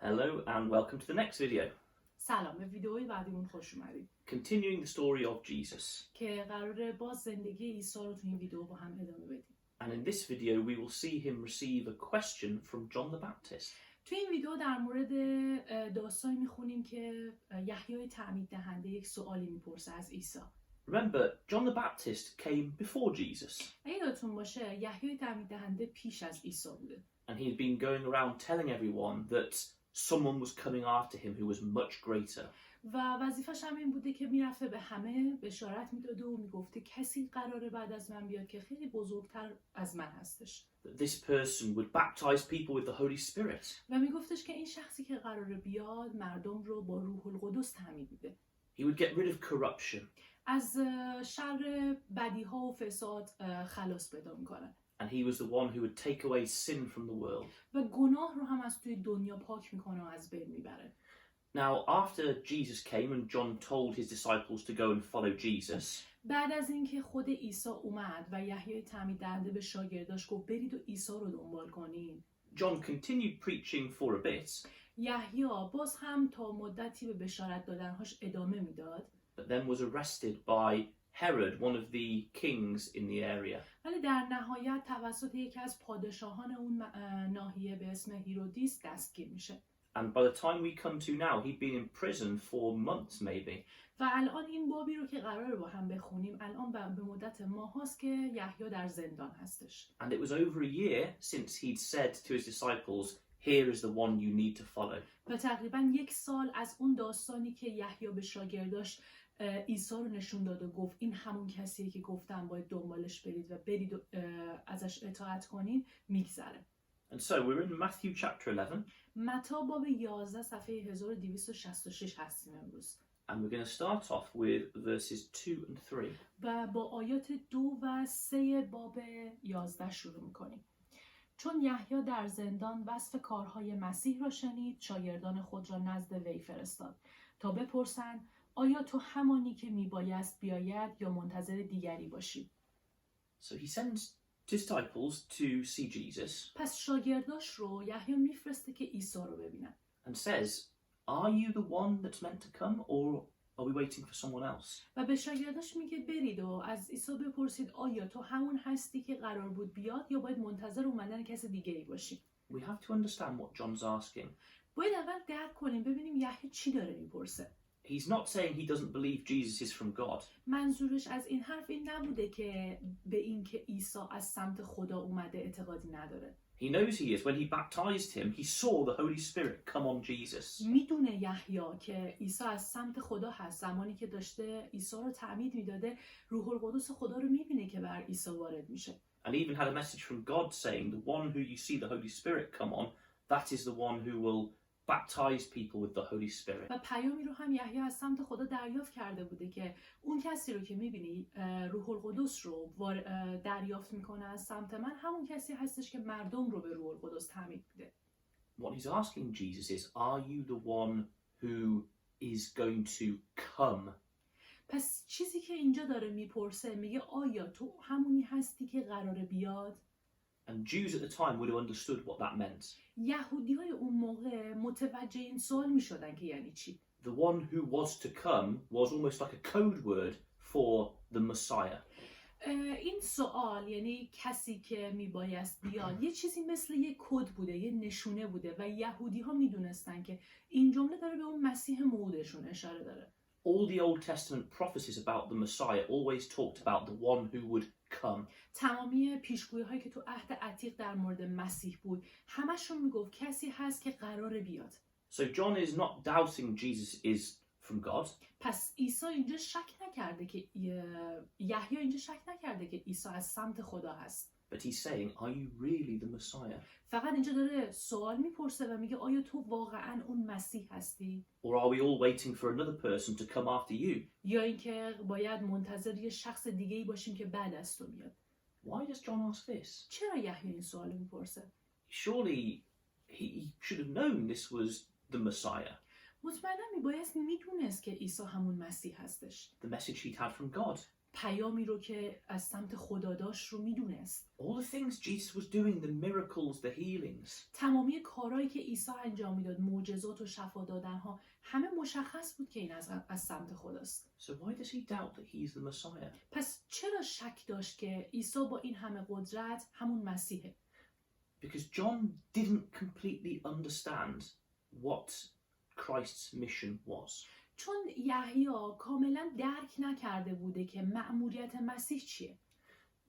Hello and welcome to the next video. سلام، به ویدئوی بعدیمون خوش اومدید. Continuing the story of Jesus. که قراره باز زندگی عیسی رو تو این ویدئو با هم ادامه بدیم. And in this video we will see him receive a question from John the Baptist. تو این ویدئو در مورد داستانی میخونیم که یحیی تعمید دهنده یک سوالی میپرسه از عیسی. Remember, John the Baptist came before Jesus. اگه یادتون باشه یحیی تعمید دهنده پیش از عیسی بوده. And he had been going around telling everyone that someone was coming after him who was much greater. و وظیفش هم این بوده که میرفته به همه بشارت میداده و میگفته کسی قراره بعد از من بیاد که خیلی بزرگتر از من هستش. That this person would baptize people with the Holy Spirit. و میگفتش که این شخصی که قراره بیاد مردم رو با روح القدس تعمید میده. He would get rid of corruption. از شر بدیها و فساد خلاص پیدا میکنه. And he was the one who would take away sin from the world. و گناه رو هم از توی دنیا پاک میکنه و از بین میبره. Now, after Jesus came and John told his disciples to go and follow Jesus, بعد از اینکه خود عیسی اومد و یحیی تعمید دهنده به شاگرداش گفت برید و عیسی رو دنبال کنین. John continued preaching for a bit, یحیی باز هم تا مدتی به بشارت دادنهاش ادامه میداد. but then was arrested by Herod, one of the kings in the area. ولی در نهایت توسط یکی از پادشاهان اون ناحیه به اسم هیرودیس دستگیر میشه. And by the time we come to now, he'd been in prison for months maybe. و الان این بابی رو که قراره با هم بخونیم الان به مدت ماهاست که یحیی در زندان هستش. And it was over a year since he'd said to his disciples, here is the one you need to follow. و تقریبا 1 سال از اون داستانی که یحیی به شاگرداش عیسی رو نشون داد و گفت این همون کسیه که گفتم باید دنبالش برید و برید و ازش اطاعت کنین میگذره. And so we're in Matthew chapter 11. متی باب 11 صفحه 1266 هستیم امروز. And we're going to start off with verses 2 and 3. و با آیات 2 و 3 باب 11 شروع میکنیم. چون یحیی در زندان وصف کارهای مسیح را شنید، شاگردان خود را نزد وی فرستاد تا بپرسند آیا تو همانی که میبایست بیاید یا منتظر دیگری باشی؟ So he sends disciples to see Jesus پس شاگرداش رو یحیی میفرسته که عیسی رو ببینن. and says, are you the one that's meant to come or are we waiting for someone else? و به شاگرداش میگه برید و از عیسی بپرسید آیا تو همون هستی که قرار بود بیاد یا باید منتظر اومدن کس دیگه‌ای باشی؟ We have to understand what John's asking. باید اول درک کنیم ببینیم یحیی چی داره میپرسه. He's not saying he doesn't believe Jesus is from God. منظورش از این حرف این نبوده که به این که عیسی از سمت خدا اومده اعتقادی نداره. He knows he is. When he baptized him, he saw the Holy Spirit come on Jesus. میدونه یحیی که عیسی از سمت خدا هست. زمانی که داشته عیسی رو تعمید میداده روح القدس خدا رو میبینه که بر عیسی وارد میشه. And even had a message from God saying, the one who you see the Holy Spirit come on, that is the one who will baptize people with the Holy Spirit. و پیامی رو هم یحیی از سمت خدا دریافت کرده بوده که اون کسی رو که میبینی روح القدس رو دریافت میکنه از سمت من همون کسی هستش که مردم رو به روح القدس تعمید میده. What he's asking Jesus is, are you the one who is going to come? پس چیزی که اینجا داره میپرسه میگه آیا تو همونی هستی که قراره بیاد؟ And Jews at the time would have understood what that meant. یهودی‌های اون موقع متوجه این سوال میشدن که یعنی چی؟ The one who was to come was almost like a code word for the Messiah. این سوال یعنی کسی که میبایست بیاد یه چیزی مثل یه کد بوده، یه نشونه بوده و یهودی‌ها میدونستن که این جمله داره به اون مسیح موعودشون اشاره داره. All the Old Testament prophecies about the Messiah always talked about the one who would come. تمامی پیشگویی‌هایی که تو عهد عتیق در مورد مسیح بود همشون میگفت کسی هست که قراره بیاد. So John is not doubting Jesus is from God. پس عیسی اینجا شک نکرده که یحیی اینجا شک نکرده که عیسی از سمت خدا هست. But he's saying, are you really the Messiah? فقط اینجا داره سوال میپرسه و میگه آیا تو واقعا اون مسیح هستی؟ Or are we all waiting for another person to come after you? یا اینکه باید منتظر یه شخص دیگه‌ای باشیم که بعد از تو بیاد؟ Why does John ask this? چرا یحیی این سوال میپرسه؟ Surely he should have known this was the Messiah. مطمئنا میبایست میدونست که عیسی همون مسیح هستش. The message he'd had from God. پیامی رو که از سمت خدا داشت رو میدونست. All the things Jesus was doing, the miracles, the healings, تمامی کارهایی که عیسی انجام میداد، معجزات و شفا دادنها، همه مشخص بود که این از سمت خداست. so why does he doubt that he's the Messiah? پس چرا شک داشت که عیسی با این همه قدرت همون مسیحه؟ Because John didn't completely understand what Christ's mission was. چون یحیی کاملا درک نکرده بوده که مأموریت مسیح چیه.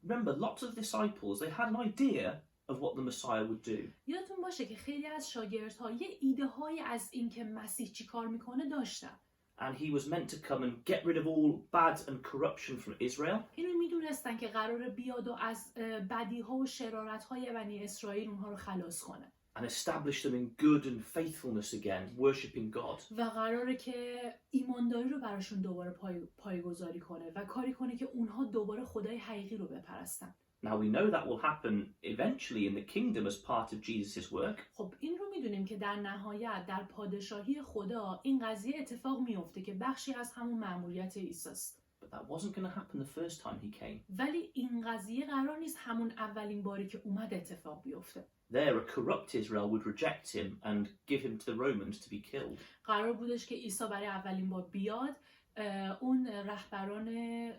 Remember, lots of disciples, they had an idea of what the Messiah would do. یادتون باشه که خیلی از شاگردها یه ایده هایی از این که مسیح چی کار میکنه داشتن. And he was meant to come and get rid of all bad and corruption from Israel. اینو میدونستن که قراره بیاد و از بدیها و شرارت‌های بنی اسرائیل اونها رو خلاص کنه. And establish them in good and faithfulness again, worshipping God. و قراره که ایمانداری رو براشون دوباره پایه‌گذاری کنه و کاری کنه که اونها دوباره خدای حقیقی رو بپرستن. Now we know that will happen eventually in the kingdom as part of Jesus' work. خب این رو میدونیم که در نهایت در پادشاهی خدا این قضیه اتفاق میفته که بخشی از همون مأموریت عیسی است. But that wasn't going to happen the first time he came. ولی این قضیه قرار نیست همون اولین باری که اومد اتفاق بیفته. There, a corrupt Israel would reject him and give him to the Romans to be killed. قرار بودش که عیسی برای اولین بار بیاد، اون رهبران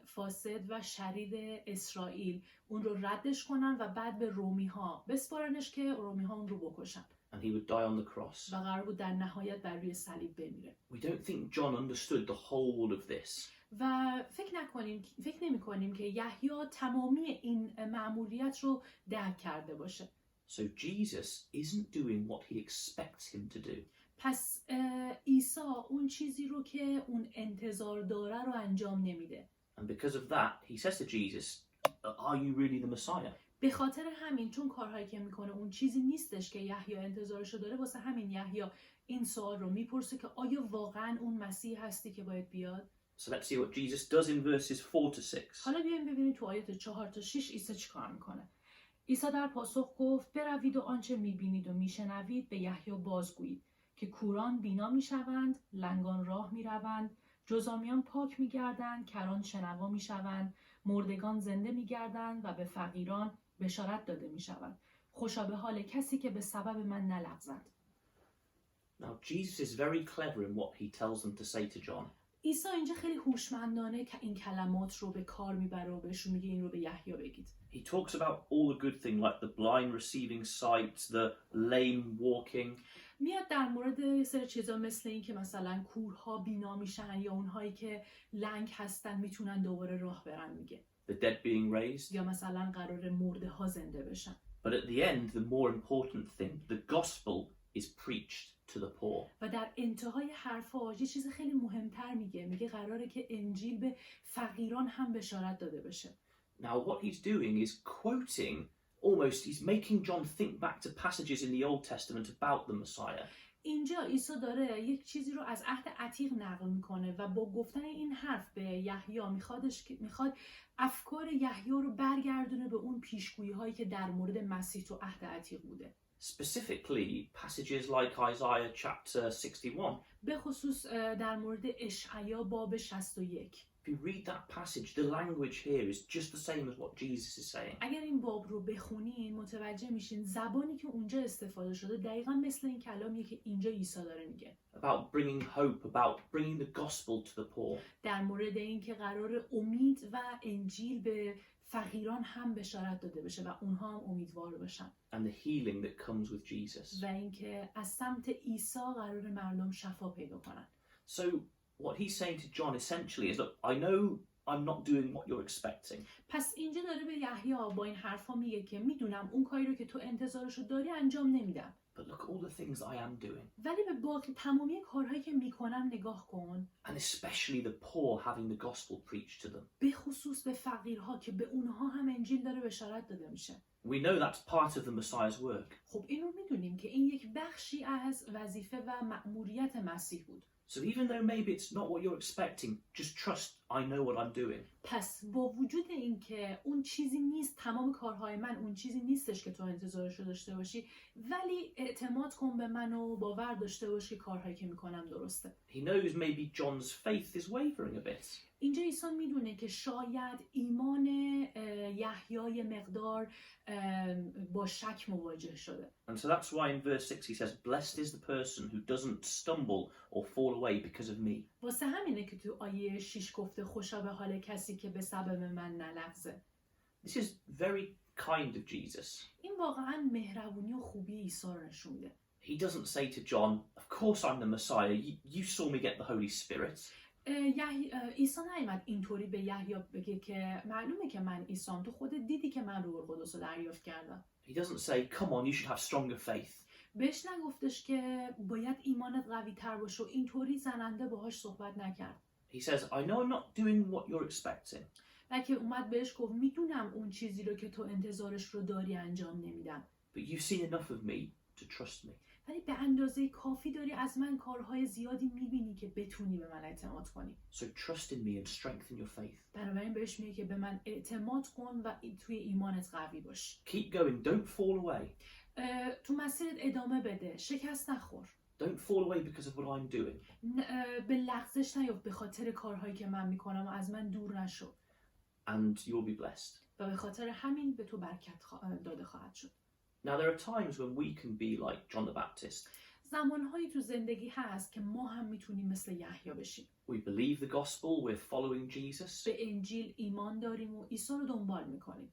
فاسد و شریر اسرائیل اون رو ردش کنن و بعد به رومی ها بسپارنش که رومی ها اون رو بکشن. And he would die on the cross. و قرار بود در نهایت بر روی صلیب بمیره. We don't think John understood the whole of this. و فکر نمی کنیم که یحیی تمامی این مأموریت رو درک کرده باشه. So Jesus isn't doing what he expects him to do. پس عیسی اون چیزی رو که اون انتظار داره رو انجام نمیده. And because of that, he says to Jesus, are you really the Messiah? به خاطر همین چون کارهایی که میکنه اون چیزی نیستش که یحیی انتظارشو داره، واسه همین یحیی این سوال رو میپرسه که آیا واقعا اون مسیح هستی که باید بیاد؟ So let's see what Jesus does in verses 4 to 6. حالا بیایم ببینیم تو آیات 4 تا 6 عیسی چیکار میکنه. عیسی در پاسخ گفت بروید و آنچه میبینید و میشنوید به یحیی بازگویید که کوران بینا میشوند، لنگان راه میروند، جزامیان پاک میگردند، کران شنوا میشوند، مردگان زنده میگردند و به فقیران بشارت داده میشود. خوشا به حال کسی که به سبب من نلغزد. Now Jesus is very clever in what he tells them to say to John. عیسی اینجا خیلی هوشمندانه که این کلمات رو به کار میبره و بهشون میگه این رو به یحیی بگید. He talks about all the good things like the blind receiving sight, the lame walking. میاد در مورد یه سری چیزا مثل این که مثلا کورها بینا میشن یا اونهایی که لنگ هستن میتونن دوباره راه برن میگه. The dead being raised. یا مثلا قرار مرده ها زنده بشن. But at the end, the more important thing, the gospel is preached to the poor. و در انتهای حرفاش یه چیز خیلی مهمتر میگه قراره که انجیل به فقیران هم بشارت داده بشه. Now what he's doing is quoting, almost he's making John think back to passages in the Old Testament about the Messiah. اینجا عیسی داره یک چیزی رو از عهد عتیق نقل میکنه و با گفتن این حرف به یحیی میخواد افکار یحیی رو برگردونه به اون پیشگویی هایی که در مورد مسیح تو عهد عتیق بوده. Specifically passages like Isaiah chapter 61. به خصوص در مورد اشعیا باب 61. If you read that passage, the language here is just the same as what Jesus is saying. اگر این باب رو بخونین متوجه میشین زبانی که اونجا استفاده شده دقیقاً مثل این کلامیه که اینجا عیسی داره میگه. About bringing hope, about bringing the gospel to the poor. در مورد این که قرار امید و انجیل به فقیران هم بشارت داده بشه و اونها هم امیدوار باشن. And the healing that comes with Jesus. و اینکه از سمت عیسی قرار مردم شفا پیدا کنن. So what he's saying to John essentially is, look, I know I'm not doing what you're expecting. پس اینجا داره به یحیی با این حرفا میگه که میدونم اون کاری رو که تو انتظارشو داری انجام نمیدم. But look at all the things I am doing. ولی به باقی تمامی کارهایی که میکنم نگاه کن. And especially the poor, having the gospel preached to them. به خصوص به فقیرها که به اونها هم انجیل داره بشارت داده میشه. We know that's part of the Messiah's work. خب این رو میدونیم که این یک بخشی از وظیفه و مأموریت مسیح بود. So even though maybe it's not what you're expecting, just trust I know what I'm doing. پس با وجود این که اون چیزی نیست، تمام کارهای من اون چیزی نیستش که تو انتظارشو داشته باشی، ولی اعتماد کن به من و باور داشته باش که کارهایی که میکنم درسته. He knows maybe John's faith is wavering a bit. اینجا عیسی میدونه که شاید ایمان یحیی مقدار با شک مواجه شده. And so that's why in verse 6 he says, blessed is the person who doesn't stumble or fall away because of me. واسه همینه که تو آیه 6 گفته خوشا به حال کسی که به سبب من نلغزه. This is very kind of Jesus. این واقعا مهربونی و خوبی عیسی رو نشون میده. He doesn't say to John, of course I'm the Messiah, you saw me get the Holy Spirit. عیسی نیامد اینطوری به یحیی بگه که معلومه که من عیسام، تو خودت دیدی که من روح القدس رو دریافت کردم. He doesn't say, come on, you should have stronger faith. بهش نگفتش که باید ایمانت قوی تر باشه و اینطوری زننده باهاش صحبت نکرد. He says, I know I'm not doing what you're expecting. بلکه اومد بهش گفت میدونم اون چیزی رو که تو انتظارش رو داری انجام نمیدم. But you've seen enough of me to trust me. ولی به اندازه کافی داری از من کارهای زیادی میبینی که بتونی به من اعتماد کنی. So trust in me and strengthen your faith. بنابراین بهش میگه که به من اعتماد کن و توی ایمانت قوی باش. Keep going, don't fall away. تو مسیرت ادامه بده، شکست نخور. Don't fall away because of what I'm doing. به لغزش نیفت به خاطر کارهایی که من میکنم و از من دور نشو. And you'll be blessed. و به خاطر همین به تو برکت داده خواهد شد. Now there are times when we can be like John the Baptist. زمانهایی تو زندگی هست که ما هم میتونیم مثل یحیی بشیم. We believe the gospel, we're following Jesus. به انجیل ایمان داریم و عیسی رو دنبال میکنیم.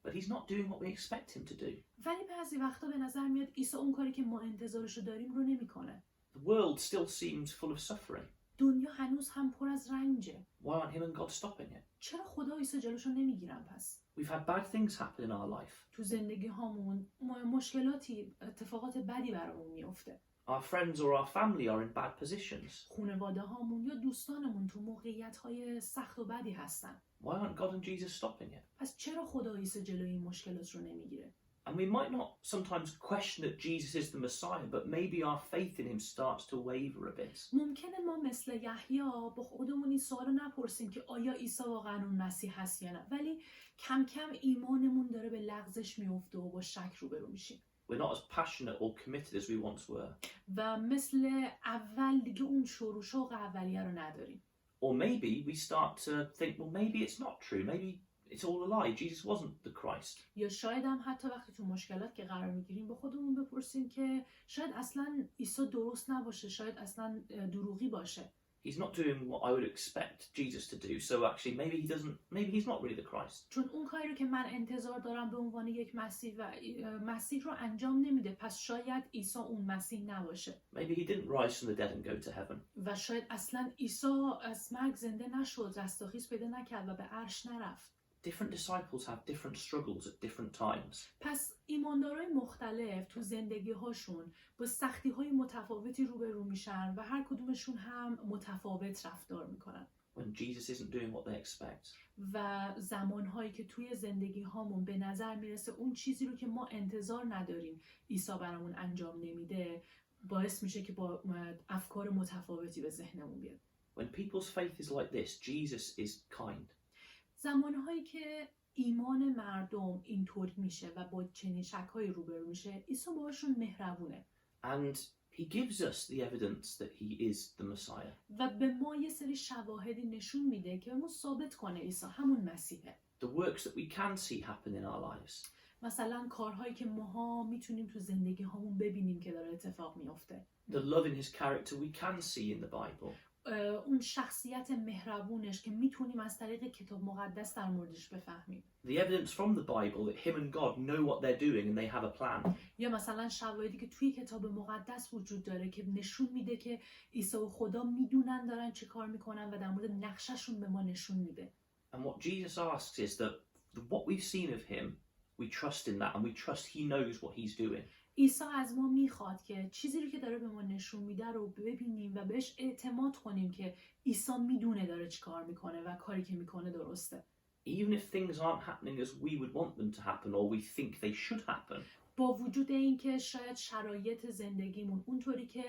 But he's not doing what we expect him to do. ولی بعضی وقتا به نظر میاد عیسی اون کاری که ما انتظارش رو داریم رو نمیکنه. The world still seems full of suffering. دنیا هنوز هم پر از رنجه. Why aren't him and God stopping it? چرا خدا و عیسی جلوشو نمیگیرن پس؟ We've had bad things happen in our life. تو زندگی هامون مشکلاتی، اتفاقات بدی برامون میفته. Our friends or our family are in bad positions. خانواده هامون یا دوستانمون تو موقعیت های سخت و بدی هستن. Why aren't God and Jesus stopping it? پس چرا خدا و عیسی جلوی این مشکلات رو نمیگیره؟ And we might not sometimes question that Jesus is the Messiah, but maybe our faith in him starts to waver a bit. ممکنه ما مثل یحیی با خودمون این سوال رو نپرسیم که آیا عیسی واقعا اون مسیح هست یا نه، ولی کم کم ایمانمون داره به لغزش میفته و با شک روبرو میشیم. We're not as passionate or committed as we once were. و مثل اول دیگه اون شور و شوق اولیه رو نداریم. Or maybe we start to think, well, maybe it's not true. Maybe it's all a lie. Jesus wasn't the Christ. یا شاید هم حتی وقتی تو مشکلات که قرار میگیریم با خودمون بپرسیم که شاید اصلا عیسی درست نباشه، شاید اصلا دروغی باشه. He's not doing what I would expect Jesus to do. So actually, maybe he's not really the Christ. چون اون کاری رو که من انتظار دارم به عنوان یک مسیح و مسیح رو انجام نمیده، پس شاید عیسی اون مسیح نباشه. Maybe he didn't rise from the dead and go to heaven. و شاید اصلا عیسی از مرگ زنده نشد، رستاخیز پیدا نکرد و به عرش نرفت. Different disciples have different struggles at different times. پس ایماندارای مختلف تو زندگی هاشون با سختی های متفاوتی روبرو میشن و هر کدومشون هم متفاوت رفتار میکنن. When Jesus isn't doing what they expect. و زمانهایی که توی زندگی هامون به نظر میرسه اون چیزی رو که ما انتظار نداریم عیسی برامون انجام نمیده، باعث میشه که با افکار متفاوتی به ذهنمون بیاد. When people's faith is like this, Jesus is kind. زمانهایی که ایمان مردم اینطوری میشه و با چنین شک‌هایی روبرو میشه، عیسی باهاشون مهربونه. And he gives us the evidence that he is the Messiah. و به ما یه سری شواهدی نشون میده که ما ثابت کنه عیسی همون مسیحه. The works that we can see happen in our lives. مثلا کارهایی که ماها میتونیم تو زندگی هامون ببینیم که داره اتفاق میفته. The love in his character we can see in the Bible. اون شخصیت مهربونش که میتونیم از طریق کتاب مقدس در موردش بفهمیم. The evidence from the Bible that him and God know what they're doing and they have a plan. یا مثلا شواهدی که توی کتاب مقدس وجود داره که نشون میده که عیسی و خدا میدونن دارن چه کار میکنن و در مورد نقشهشون به ما نشون میده. And what Jesus asks is that what we've seen of him, we trust in that and we trust he knows what he's doing. عیسی از ما میخواد که چیزی رو که داره به ما نشون میده رو ببینیم و بهش اعتماد کنیم که عیسی میدونه داره چی کار میکنه و کاری که میکنه درسته. Even if things aren't happening as we would want them to happen or we think they should happen. با وجود این که شاید شرایط زندگیمون اونطوری که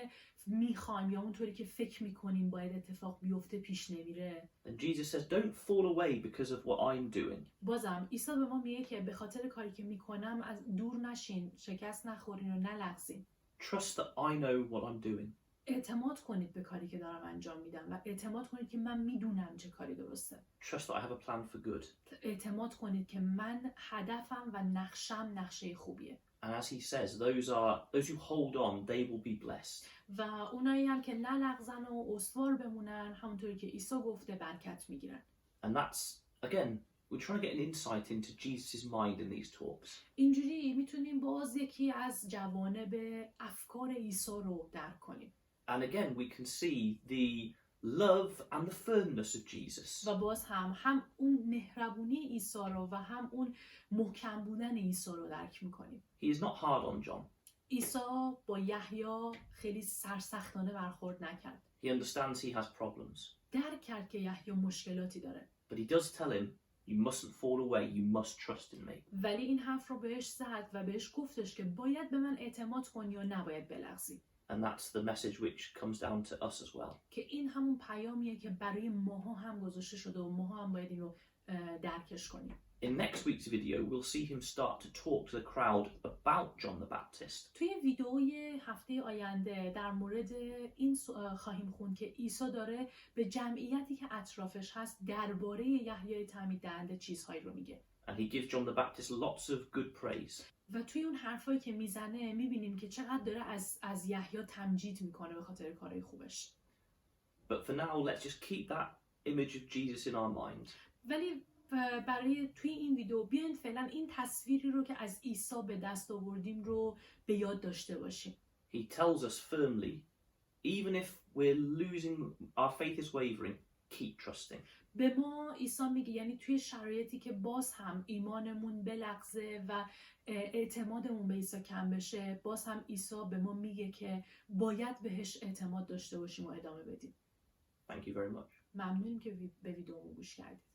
میخوایم یا اونطوری که فکر میکنیم باید اتفاق بیفته پیش نمیره. And Jesus says, don't fall away because of what I'm doing. بازم عیسی به ما میگه که به خاطر کاری که میکنم از دور نشین، شکست نخورین و نلغزین. Trust that I know what I'm doing. اعتماد کنید به کاری که دارم انجام میدم و اعتماد کنید که من میدونم چه کاری درسته. Trust that I have a plan for good. اعتماد کنید که من هدفم و نقشم نقشه خوبیه. And as he says, those who hold on, they will be blessed. و اونایی هم که نلغزن و استوار بمونن، همونطوری که عیسی گفته، برکت میگیرن. And that's, again, we're trying to get an insight into Jesus' mind in these talks. اینجوری میتونیم باز یکی از جوانب افکار عیسی رو درک کنیم. And again, we can see the love and the firmness of Jesus. و باز هم اون مهربونی عیسی رو و هم اون محکم بودن عیسی رو درک میکنیم. He is not hard on John. عیسی با یحیی خیلی سرسختانه برخورد نکرد. He understands he has problems. درک کرد که یحیی مشکلاتی داره. But he does tell him, you mustn't fall away, you must trust in me. ولی این حرف رو بهش زد و بهش گفتش که باید به من اعتماد کنی و نباید بلغزی. And that's the message which comes down to us as well. که این همون پیامیه که برای ماها هم گذاشته شده و ماها هم باید این رو درکش کنیم. In next week's video, we'll see him start to talk to the crowd about John the Baptist. توی ویدئوی هفته آینده در مورد این خواهیم خوند که عیسی داره به جمعیتی که اطرافش هست درباره یحیی تعمید دهنده چیزهایی رو میگه. And he gives John the Baptist lots of good praise. و توی اون حرفایی که میزنه میبینیم که چقدر داره از یحیی تمجید میکنه به خاطر کارهای خوبش. But for now, let's just keep that image of Jesus in our mind. ولی برای توی این ویدیو بیاین فعلا این تصویری رو که از عیسی به دست آوردیم رو به یاد داشته باشیم. He tells us firmly, even if we're losing, our faith is wavering, keep trusting. به ما عیسی میگه، یعنی توی شرایطی که باز هم ایمانمون بلغزه و اعتمادمون به عیسی کم بشه، باز هم عیسی به ما میگه که باید بهش اعتماد داشته باشیم و ادامه بدیم. Thank you very much. ممنونیم که به ویدیومون گوش کردید.